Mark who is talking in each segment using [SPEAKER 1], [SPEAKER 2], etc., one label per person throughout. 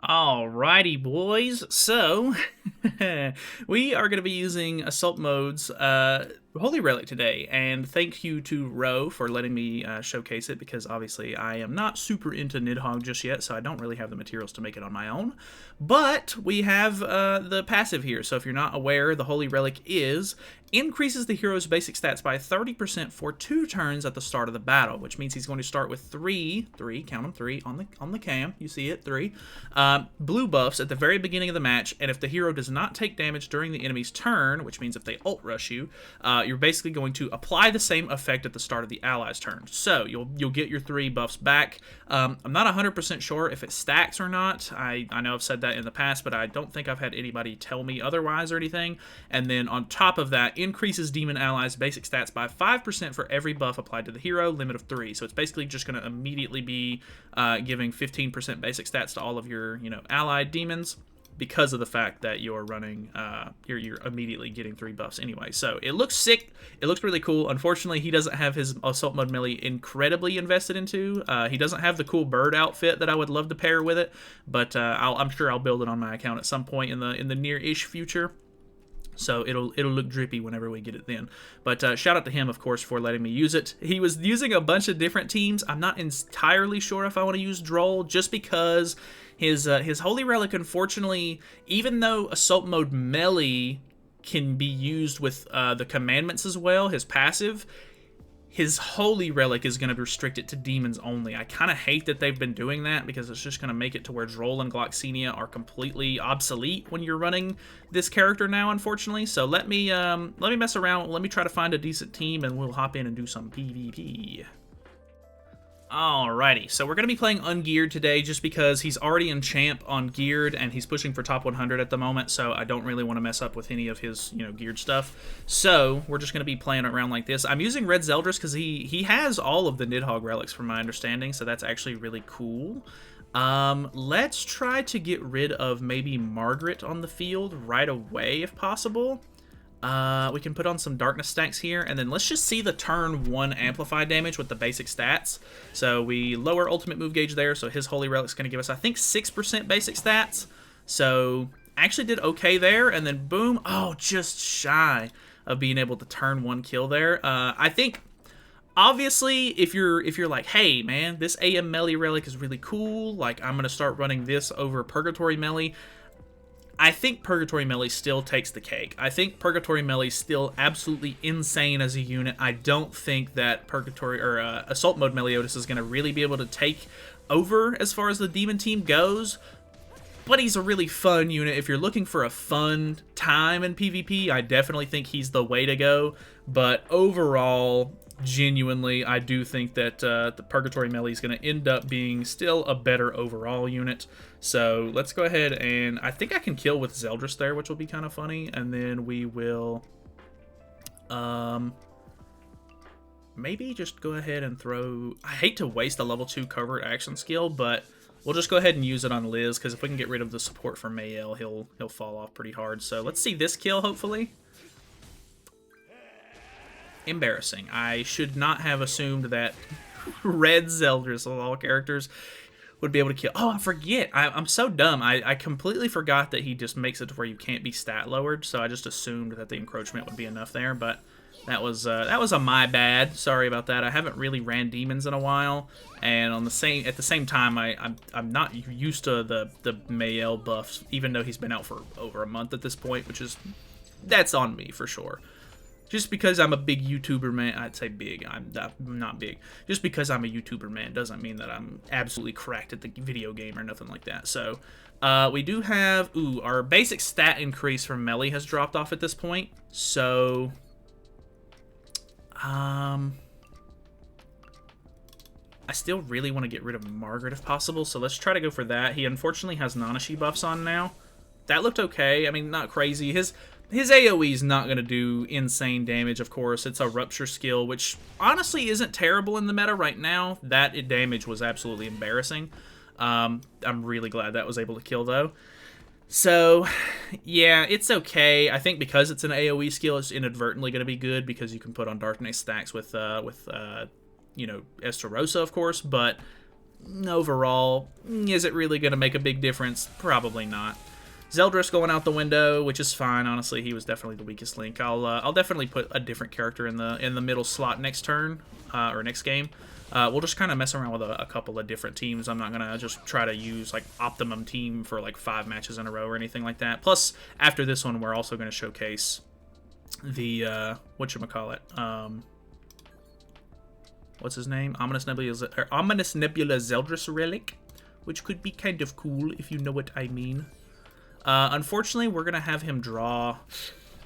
[SPEAKER 1] Alrighty, boys. So, we are going to be using Assault Mode's Holy Relic today, and thank you to Ro for letting me showcase it, because obviously I am not super into Nidhogg just yet, so I don't really have the materials to make it on my own. But we have the passive here, so if you're not aware, the Holy Relic increases the hero's basic stats by 30% for 2 turns at the start of the battle, which means he's going to start with three, count them, 3 on the cam, you see it, 3, blue buffs at the very beginning of the match, and if the hero does not take damage during the enemy's turn, which means if they ult rush you, you're basically going to apply the same effect at the start of the ally's turn. So you'll get your 3 buffs back. I'm not 100% sure if it stacks or not. I know I've said that in the past, but I don't think I've had anybody tell me otherwise or anything. And then on top of that, increases demon allies' basic stats by 5% for every buff applied to the hero, limit of 3. So it's basically just going to immediately be giving 15% basic stats to all of your allied demons, because of the fact that you're running, you're immediately getting 3 buffs anyway. So it looks sick. It looks really cool. Unfortunately, he doesn't have his Assault Mode Meli incredibly invested into. He doesn't have the cool bird outfit that I would love to pair with it, but I'm sure I'll build it on my account at some point in the near-ish future. So it'll look drippy whenever we get it then. But shout out to him, of course, for letting me use it. He was using a bunch of different teams. I'm not entirely sure if I want to use Droll, just because his Holy Relic, unfortunately, even though Assault Mode Meli can be used with the commandments as well, his passive, his Holy Relic is going to be restricted to demons only. I kind of hate that they've been doing that, because it's just going to make it to where Droll and Gloxenia are completely obsolete when you're running this character now, unfortunately. So let me mess around. Let me try to find a decent team, and we'll hop in and do some PvP. Alrighty, so we're going to be playing ungeared today, just because he's already in champ on geared, and he's pushing for top 100 at the moment, so I don't really want to mess up with any of his, geared stuff. So we're just going to be playing around like this. I'm using Red Zeldris because he has all of the Nidhogg relics from my understanding, so that's actually really cool. Let's try to get rid of maybe Margaret on the field right away if possible. We can put on some darkness stacks here, and then let's just see the turn 1 amplify damage with the basic stats. So we lower ultimate move gauge there, so his Holy Relic's going to give us, I think, 6% basic stats. So actually did okay there, and then boom, oh, just shy of being able to turn 1 kill there. I think, obviously, if you're like, hey man, this AM Meli relic is really cool, like I'm going to start running this over Purgatory Meli, I think Purgatory Meli still takes the cake. I think Purgatory Meli is still absolutely insane as a unit. I don't think that Purgatory or Assault Mode Meliodas is going to really be able to take over as far as the demon team goes. But he's a really fun unit. If you're looking for a fun time in PvP, I definitely think he's the way to go. But overall, genuinely, I do think that the Purgatory Meli is going to end up being still a better overall unit. So let's go ahead, and I think I can kill with Zeldris there, which will be kind of funny. And then we will maybe just go ahead and throw... I hate to waste a level 2 covert action skill, but we'll just go ahead and use it on Liz, because if we can get rid of the support for Mayel, he'll fall off pretty hard. So let's see this kill, hopefully. Embarrassing. I should not have assumed that Red Zeldris, of all characters, would be able to kill. Oh, I forget. I'm so dumb. I completely forgot that he just makes it to where you can't be stat lowered, so I just assumed that the encroachment would be enough there, but that was a my bad. Sorry about that. I haven't really ran demons in a while, and at the same time, I'm not used to the Mayel buffs, even though he's been out for over a month at this point, that's on me for sure. Just because I'm a big YouTuber, man, I'd say big, I'm not big. Just because I'm a YouTuber, man, doesn't mean that I'm absolutely cracked at the video game or nothing like that. So, we do have, our basic stat increase from Meli has dropped off at this point. So, I still really want to get rid of Margaret if possible, so let's try to go for that. He unfortunately has Nanashi buffs on now. That looked okay. I mean, not crazy. His AoE is not going to do insane damage, of course. It's a Rupture skill, which honestly isn't terrible in the meta right now. That damage was absolutely embarrassing. I'm really glad that was able to kill, though. So, yeah, it's okay. I think because it's an AoE skill, it's inadvertently going to be good, because you can put on Darkness stacks with Estarossa, of course, but overall, is it really going to make a big difference? Probably not. Zeldris going out the window, which is fine. Honestly, he was definitely the weakest link. I'll definitely put a different character in the middle slot next turn or next game. We'll just kind of mess around with a couple of different teams. I'm not gonna just try to use like optimum team for like 5 matches in a row or anything like that. Plus, after this one, we're also going to showcase the whatchamacallit, what's his name? Ominous Nebula Zeldris Relic, which could be kind of cool if you know what I mean. Unfortunately, we're going to have him draw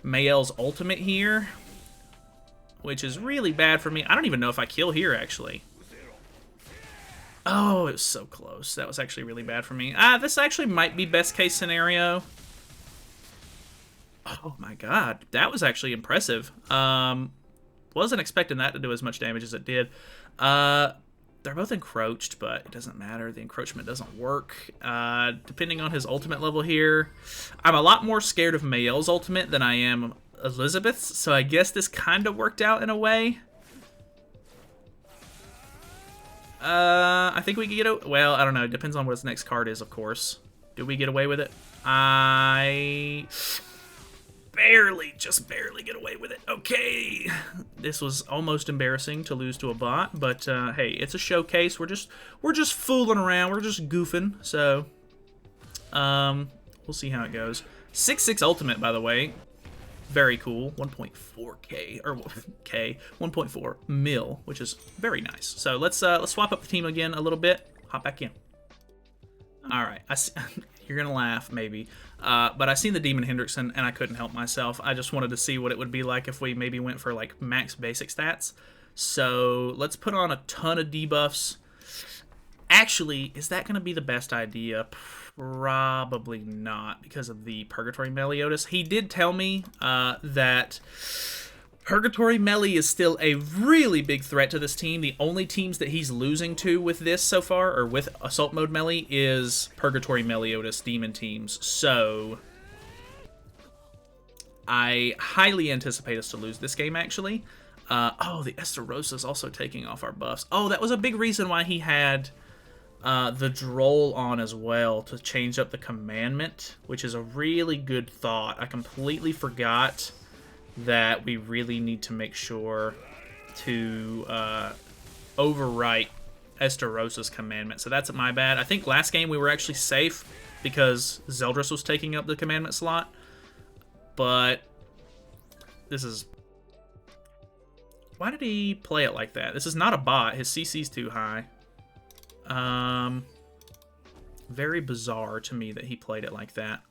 [SPEAKER 1] Mael's ultimate here, which is really bad for me. I don't even know if I kill here, actually. Oh, it was so close. That was actually really bad for me. This actually might be best case scenario. Oh my god, that was actually impressive. Wasn't expecting that to do as much damage as it did. They're both encroached, but it doesn't matter. The encroachment doesn't work. Depending on his ultimate level here, I'm a lot more scared of Mael's ultimate than I am Elizabeth's, so I guess this kind of worked out in a way. I think we can get well, I don't know. It depends on what his next card is, of course. Did we get away with it? I just barely get away with it. Okay, this was almost embarrassing to lose to a bot, but hey, it's a showcase. We're just fooling around. We're just goofing. So, we'll see how it goes. 6/6 ultimate, by the way, very cool. 1.4k or k 1.4 mil, which is very nice. So let's swap up the team again a little bit. Hop back in. All right, you're gonna laugh maybe, but I seen the Demon Hendrickson and I couldn't help myself. I just wanted to see what it would be like if we maybe went for like max basic stats. So let's put on a ton of debuffs. Actually, is that gonna be the best idea? Probably not, because of the Purgatory Meliodas. He did tell me that Purgatory Meli is still a really big threat to this team. The only teams that he's losing to with this so far, or with Assault Mode Meli, is Purgatory Meliodas demon teams. So I highly anticipate us to lose this game, actually. Oh, the Estarossa is also taking off our buffs. Oh, that was a big reason why he had the Droll on as well, to change up the commandment, which is a really good thought. I completely forgot that we really need to make sure to overwrite Estarossa's commandment. So that's my bad. I think last game we were actually safe because Zeldris was taking up the commandment slot. But this is... Why did he play it like that? This is not a bot. His CC's too high. Very bizarre to me that he played it like that.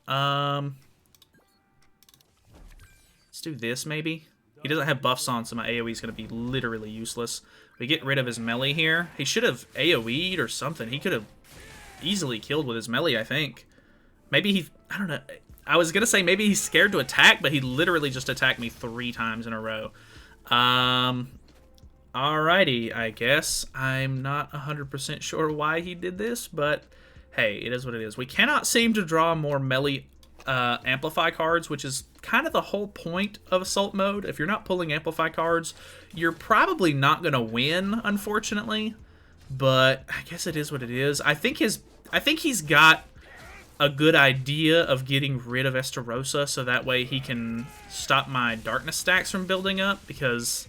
[SPEAKER 1] Let's do this, maybe. He doesn't have buffs on, so my AoE is going to be literally useless. We get rid of his melee here. He should have AoE'd or something. He could have easily killed with his melee, I think. Maybe he... I don't know. I was going to say maybe he's scared to attack, but he literally just attacked me 3 times in a row. Alrighty, I guess. I'm not 100% sure why he did this, but hey, it is what it is. We cannot seem to draw more melee amplify cards, which is kind of the whole point of Assault Mode. If you're not pulling amplify cards, you're probably not going to win, unfortunately. But I guess it is what it is. I think he's got a good idea of getting rid of Estarossa, so that way he can stop my darkness stacks from building up, because,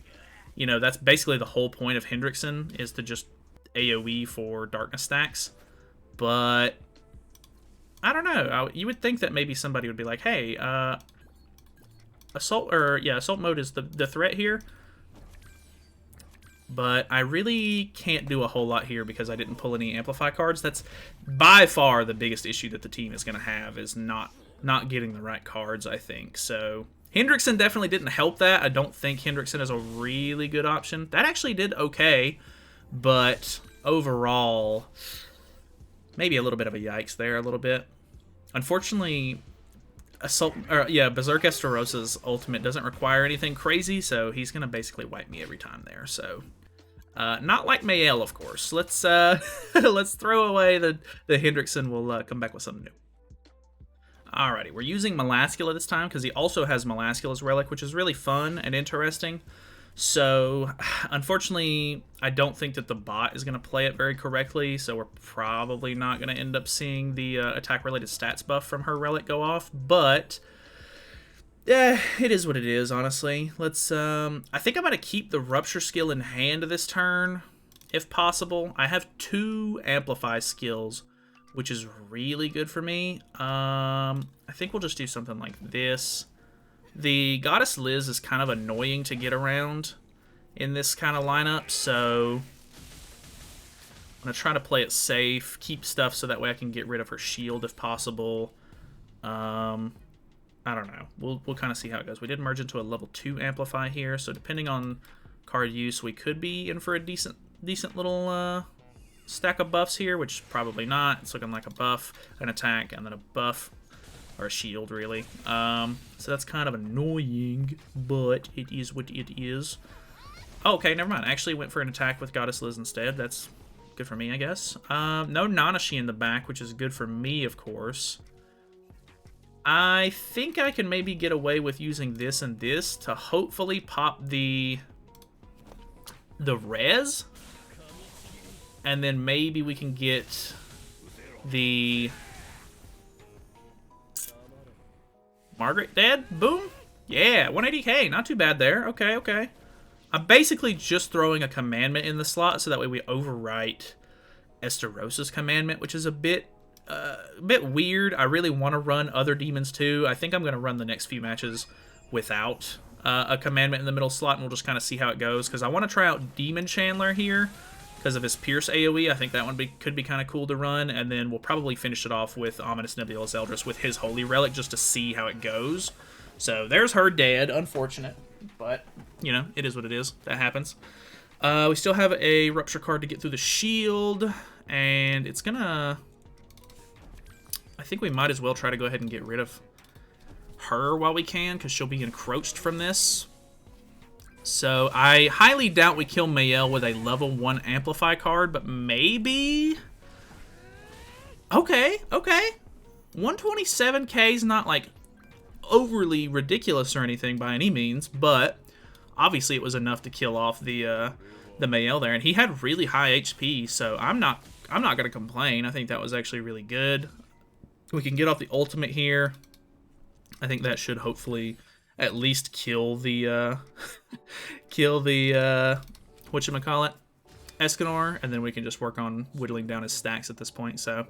[SPEAKER 1] you know, that's basically the whole point of Hendrickson, is to just AoE for darkness stacks. But I don't know. You would think that maybe somebody would be like, hey, Assault Mode is the threat here. But I really can't do a whole lot here because I didn't pull any Amplify cards. That's by far the biggest issue that the team is going to have, is not getting the right cards, I think. So Hendrickson definitely didn't help that. I don't think Hendrickson is a really good option. That actually did okay, but overall, maybe a little bit of a yikes there, a little bit. Unfortunately, Berserk Estarossa's ultimate doesn't require anything crazy, so he's going to basically wipe me every time there, so... not like Mael, of course. Let's let's throw away the Hendrickson. We'll come back with something new. Alrighty, we're using Melascula this time because he also has Melascula's Relic, which is really fun and interesting. So, unfortunately, I don't think that the bot is going to play it very correctly, so we're probably not going to end up seeing the attack-related stats buff from her relic go off, but yeah, it is what it is, honestly. Let's, I think I'm going to keep the Rupture skill in hand this turn, if possible. I have 2 Amplify skills, which is really good for me. I think we'll just do something like this. The Goddess Liz is kind of annoying to get around in this kind of lineup, so I'm going to try to play it safe, keep stuff so that way I can get rid of her shield if possible. I don't know. We'll kind of see how it goes. We did merge into a level 2 Amplify here, so depending on card use, we could be in for a decent little stack of buffs here, which probably not. It's looking like a buff, an attack, and then a buff. Or a shield, really. So that's kind of annoying, but it is what it is. Oh, okay, never mind. I actually went for an attack with Goddess Liz instead. That's good for me, I guess. No Nanashi in the back, which is good for me, of course. I think I can maybe get away with using this and this to hopefully pop the res. And then maybe we can get the Margaret dead? Boom. Yeah, 180k. Not too bad there. Okay, okay. I'm basically just throwing a commandment in the slot so that way we overwrite Estarosa's commandment, which is a bit weird. I really want to run other demons too. I think I'm going to run the next few matches without a commandment in the middle slot, and we'll just kind of see how it goes, because I want to try out Demon Chandler here because of his Pierce AoE. I think that one could be kind of cool to run, and then we'll probably finish it off with Ominous Nebulous Eldris with his Holy Relic just to see how it goes. So there's her dead. Unfortunate, but, you know, it is what it is. That happens. We still have a Rupture card to get through the shield, and it's gonna... I think we might as well try to go ahead and get rid of her while we can, because she'll be encroached from this. So I highly doubt we kill Mael with a level 1 Amplify card, but maybe... Okay, okay. 127k is not, like, overly ridiculous or anything by any means, but obviously it was enough to kill off the Mael there, and he had really high HP, so I'm not gonna complain. I think that was actually really good. We can get off the ultimate here. I think that should hopefully at least kill the whatchamacallit, Escanor, and then we can just work on whittling down his stacks at this point. So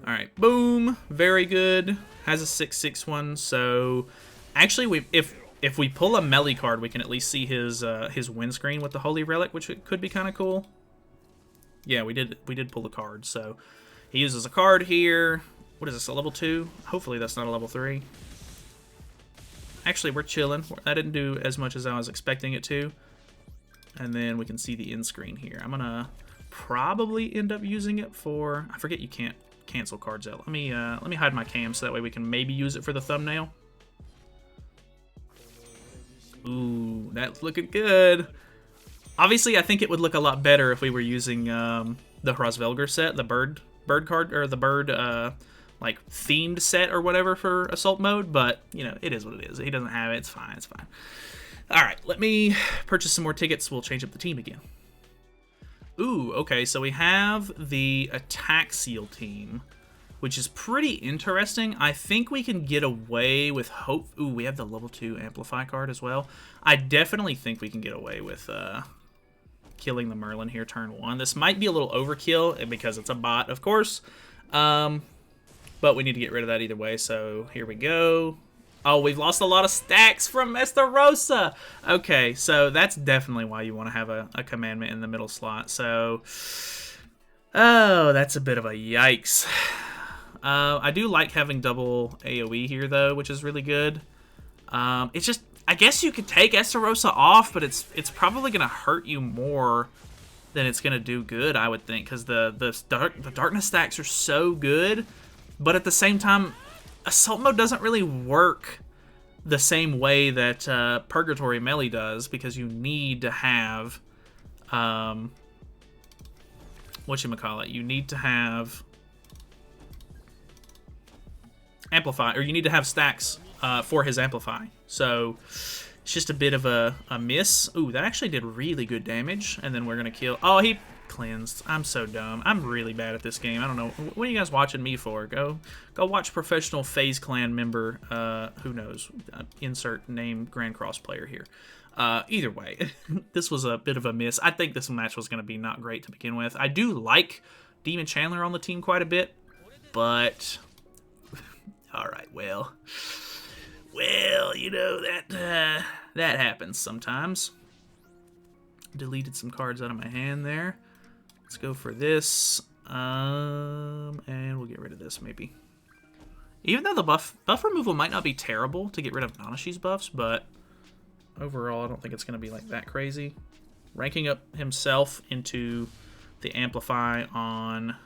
[SPEAKER 1] alright, boom, very good. Has a 6/6 one, so actually if we pull a Meli card, we can at least see his windscreen with the Holy Relic, which could be kind of cool. Yeah, we did pull the card, so he uses a card here. What is this, a level 2? Hopefully that's not a level 3. Actually, we're chilling. That didn't do as much as I was expecting it to. And then we can see the end screen here. I'm gonna probably end up using it for... I forget you can't cancel cards out. Let me hide my cam so that way we can maybe use it for the thumbnail. Ooh, that's looking good. Obviously, I think it would look a lot better if we were using the Hrosvelgr set, the bird card, or the bird like themed set or whatever for assault mode, but you know, it is what it is. He doesn't have it. It's fine. It's fine. All right, let me purchase some more tickets. We'll change up the team again. Ooh, okay, so we have the Attack Seal team, which is pretty interesting. I think we can get away with hope. Ooh, we have the level 2 Amplify card as well. I definitely think we can get away with killing the Merlin here turn 1. This might be a little overkill because it's a bot, of course. But we need to get rid of that either way, so here we go. Oh, we've lost a lot of stacks from Estarosa! Okay, so that's definitely why you want to have a commandment in the middle slot, so... Oh, that's a bit of a yikes. I do like having double AoE here, though, which is really good. It's just... I guess you could take Estarosa off, but it's probably going to hurt you more than it's going to do good, I would think, because the darkness stacks are so good. But at the same time, Assault Mode doesn't really work the same way that Purgatory Meli does, because you need to have, whatchamacallit, you need to have Amplify, or you need to have stacks for his Amplify. So, It's just a bit of a miss. Ooh, that actually did really good damage. And then we're going to kill... Oh, he cleansed. I'm so dumb. I'm really bad at this game. I don't know. What are you guys watching me for? Go watch professional FaZe Clan member, who knows, insert name Grand Cross player here. Either way, this was a bit of a miss. I think this match was going to be not great to begin with. I do like Demon Chandler on the team quite a bit, but... Alright, well, you know, that happens sometimes. Deleted some cards out of my hand there. Let's go for this, and we'll get rid of this, maybe. Even though the buff removal might not be terrible to get rid of Nanashi's buffs, but overall, I don't think it's going to be like that crazy. Ranking up himself into the Amplify on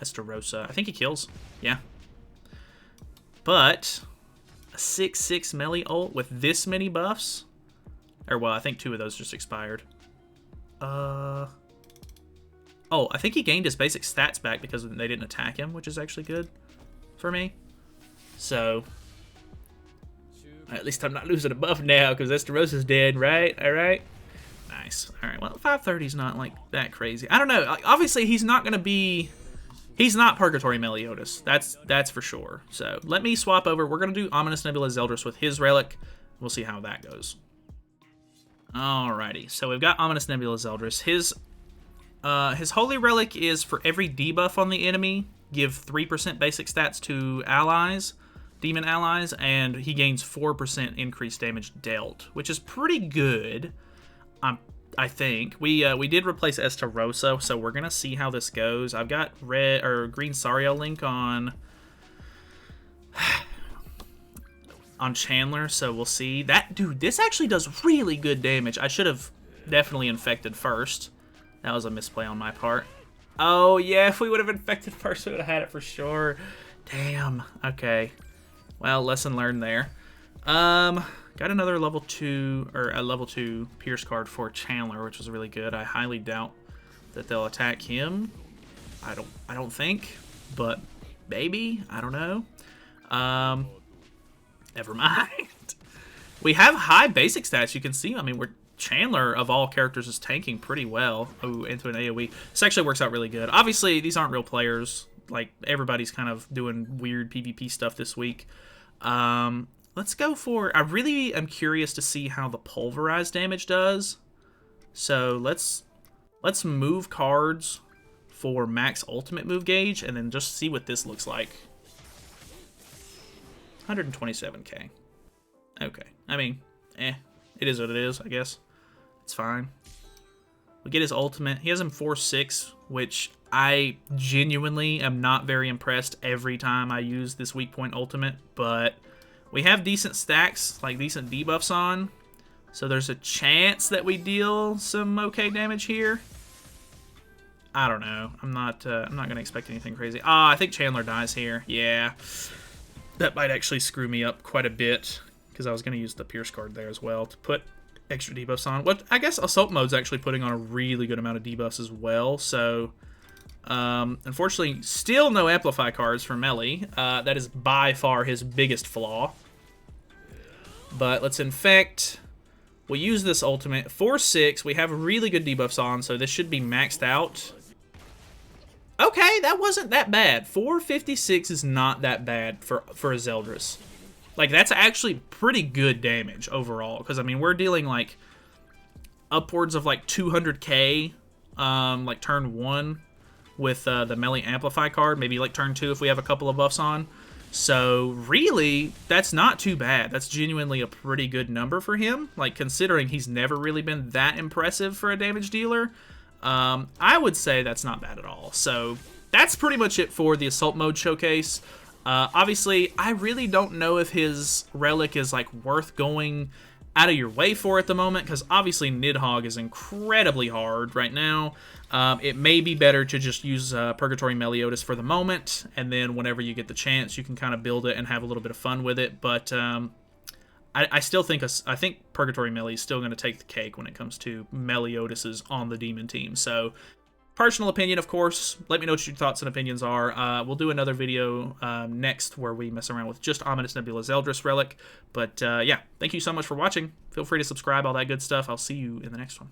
[SPEAKER 1] Estarossa. I think he kills. Yeah. But a 6/6 Meli ult with this many buffs? Or, well, I think 2 of those just expired. Oh, I think he gained his basic stats back because they didn't attack him, which is actually good for me. So, at least I'm not losing a buff now because Esterossa's dead, right? All right. Nice. All right, well, 530 is not, like, that crazy. I don't know. Like, obviously, he's not going to be... He's not Purgatory Meliodas. That's for sure. So, let me swap over. We're going to do Ominous Nebula Zeldris with his relic. We'll see how that goes. Alrighty. So, we've got Ominous Nebula Zeldris. His Holy Relic is for every debuff on the enemy, give 3% basic stats to allies, demon allies, and he gains 4% increased damage dealt, which is pretty good. I think we did replace Estarossa, so we're gonna see how this goes. I've got red or green Sariel link on Chandler, so we'll see. That dude, this actually does really good damage. I should have definitely infected first. That was a misplay on my part. Oh yeah, if we would have infected first, we would have had it for sure. Damn. Okay. Well, lesson learned there. Got another level 2, or a level 2 Pierce card for Chandler, which was really good. I highly doubt that they'll attack him. I don't think, but maybe. I don't know. Never mind. We have high basic stats. You can see, I mean, Chandler, of all characters, is tanking pretty well. Oh, into an AoE. This actually works out really good. Obviously, these aren't real players. Like, everybody's kind of doing weird PvP stuff this week. Let's go for... I really am curious to see how the pulverized damage does. So let's move cards for max ultimate move gauge and then just see what this looks like. 127k. Okay. I mean, it is what it is, I guess. It's fine. We get his ultimate. He has him 4/6, which I genuinely am not very impressed every time I use this weak point ultimate, but... We have decent stacks, like decent debuffs on, so there's a chance that we deal some okay damage here. I don't know. I'm not gonna expect anything crazy. I think Chandler dies here. Yeah, that might actually screw me up quite a bit because I was gonna use the Pierce card there as well to put extra debuffs on. What I guess Assault Mode's actually putting on a really good amount of debuffs as well. So. Unfortunately, still no Amplify cards for Meli. That is by far his biggest flaw. But let's infect. We'll use this ultimate. 4/6. We have really good debuffs on, so this should be maxed out. Okay, that wasn't that bad. 456 is not that bad for a Zeldris. Like, that's actually pretty good damage overall. Because, I mean, we're dealing, like, upwards of, like, 200k, like, turn 1. With the Meli Amplify card, maybe like turn 2 if we have a couple of buffs on. So really, that's not too bad. That's genuinely a pretty good number for him. Like, considering he's never really been that impressive for a damage dealer, I would say that's not bad at all. So that's pretty much it for the Assault Mode showcase. Obviously, I really don't know if his relic is like worth going out of your way for at the moment, because obviously Nidhogg is incredibly hard right now. It may be better to just use Purgatory Meliodas for the moment, and then whenever you get the chance, you can kind of build it and have a little bit of fun with it. But I still think I think Purgatory Meli is still going to take the cake when it comes to Meliodas's on the demon team. So Personal opinion, of course. Let me know what your thoughts and opinions are. We'll do another video next where we mess around with just Ominous Nebula Zeldris Relic. But yeah, thank you so much for watching. Feel free to subscribe, all that good stuff. I'll see you in the next one.